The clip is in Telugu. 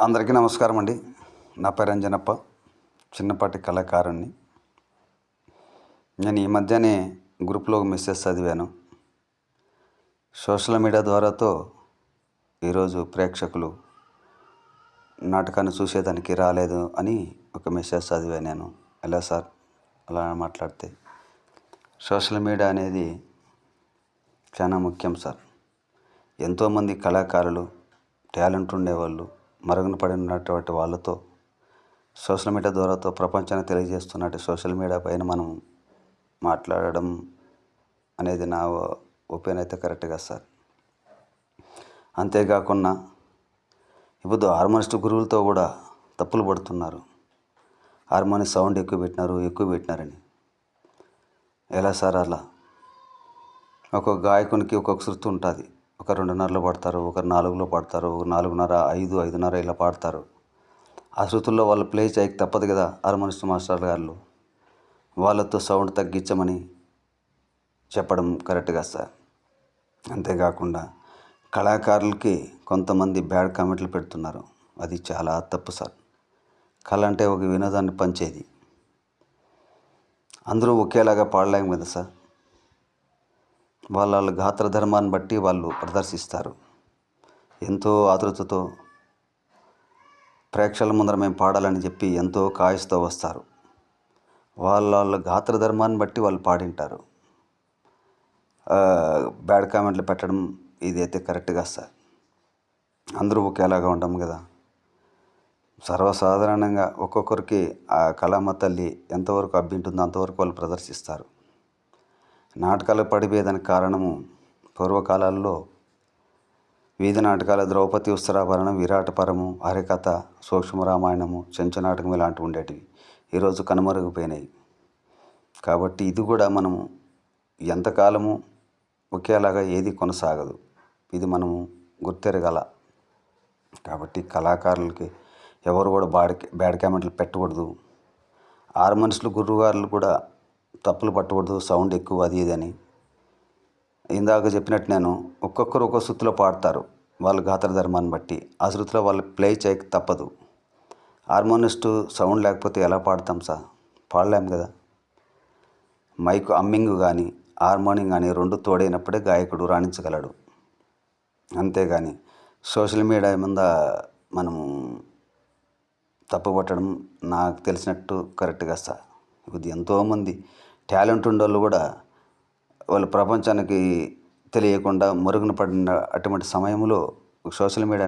అందరికీ నమస్కారం అండి. నా పేరు అంజనప్ప, చిన్నపాటి కళాకారుణ్ణి. నేను ఈ మధ్యనే గ్రూప్లో ఒక మెసేజ్ చదివాను. సోషల్ మీడియా ద్వారాతో ఈరోజు ప్రేక్షకులు నాటకాన్ని చూసేదానికి రాలేదు అని ఒక మెసేజ్ చదివాను నేను. ఎలా సార్ అలా మాట్లాడితే? సోషల్ మీడియా అనేది చాలా ముఖ్యం సార్. ఎంతోమంది కళాకారులు, టాలెంట్ ఉండేవాళ్ళు, మరుగున పడినటువంటి వాళ్ళతో సోషల్ మీడియా ద్వారాతో ప్రపంచానికి తెలియజేస్తున్నట్టు సోషల్ మీడియా పైన మనం మాట్లాడడం అనేది నా ఒపీనియన్ అయితే కరెక్ట్ కాదు సార్. అంతేకాకుండా ఇప్పుడు హార్మోనిస్ట్ గురువులతో కూడా తప్పులు పడుతున్నారు. హార్మోని సౌండ్ ఎక్కువ పెట్టినారని. ఎలా సార్ అలా? ఒక్కొక్క గాయకునికి ఒక్కొక్క శృతి ఉంటుంది. ఒక 2:30లో పాడతారు, ఒకరు 4లో పాడతారు, 4:30, 5, 5:30 ఇలా పాడతారు. ఆ శృతుల్లో వాళ్ళు ప్లే చేయక తప్పదు కదా హార్మోనిస్ట్ మాస్టర్ గారు. వాళ్ళతో సౌండ్ తగ్గించమని చెప్పడం కరెక్ట్ కదా సార్. అంతేకాకుండా కళాకారులకి కొంతమంది బ్యాడ్ కామెంట్లు పెడుతున్నారు. అది చాలా తప్పు సార్. కళ అంటే ఒక వినోదాన్ని పంచేది. అందరూ ఒకేలాగా పాడలేము కదా సార్. వాళ్ళ గాత్ర ధర్మాన్ని బట్టి వాళ్ళు ప్రదర్శిస్తారు. ఎంతో ఆతృతతో ప్రేక్షకుల ముందర మేము పాడాలని చెప్పి ఎంతో కాయస్తో వస్తారు. వాళ్ళ గాత్ర ధర్మాన్ని బట్టి వాళ్ళు పాడింటారు. బ్యాడ్ కామెంట్లు పెట్టడం ఇదైతే కరెక్ట్ కాదు సార్. అందరూ ఒకేలాగా ఉంటాం కదా. సర్వసాధారణంగా ఒక్కొక్కరికి ఆ కళామ తల్లి ఎంతవరకు అబ్బింటుందో అంతవరకు వాళ్ళు ప్రదర్శిస్తారు. నాటకాలు పడిపోయేదానికి కారణము పూర్వకాలాల్లో వీధి నాటకాలు ద్రౌపది ఉత్సరాభరణం, విరాటపరము, హరికథ, సూక్ష్మ రామాయణము, చెంచు నాటకం ఇలాంటివి ఉండేటివి. ఈరోజు కనుమరుగైపోయినాయి. కాబట్టి ఇది కూడా మనము ఎంతకాలము ఒకేలాగా ఏది కొనసాగదు. ఇది మనము గుర్తెరగల. కాబట్టి కళాకారులకి ఎవరు కూడా బ్యాడ్ కామెంట్లు పెట్టకూడదు. హార్మోనిస్టులు గురువుగారులు కూడా తప్పులు పట్టకూడదు. సౌండ్ ఎక్కువ అది ఇది అని. ఇందాక చెప్పినట్టు నేను ఒక్కొక్కరు ఒక్కొక్క శృతిలో పాడతారు. వాళ్ళ గాత్ర ధర్మాన్ని బట్టి ఆ శృతిలో వాళ్ళు ప్లే చేయక తప్పదు. హార్మోనిస్టు సౌండ్ లేకపోతే ఎలా పాడతాం సార్? పాడలేం కదా. మైక్ అమ్మింగ్ కానీ హార్మోనియం కానీ రెండు తోడైనప్పుడే గాయకుడు రాణించగలడు. అంతేగాని సోషల్ మీడియా మీద మనము తప్పు పట్టడం నాకు తెలిసినట్టు కరెక్ట్గా సార్. ఇది ఎంతోమంది టాలెంట్ ఉండేవాళ్ళు కూడా వాళ్ళు ప్రపంచానికి తెలియకుండా మరుగున పడిన అటువంటి సమయంలో సోషల్ మీడియా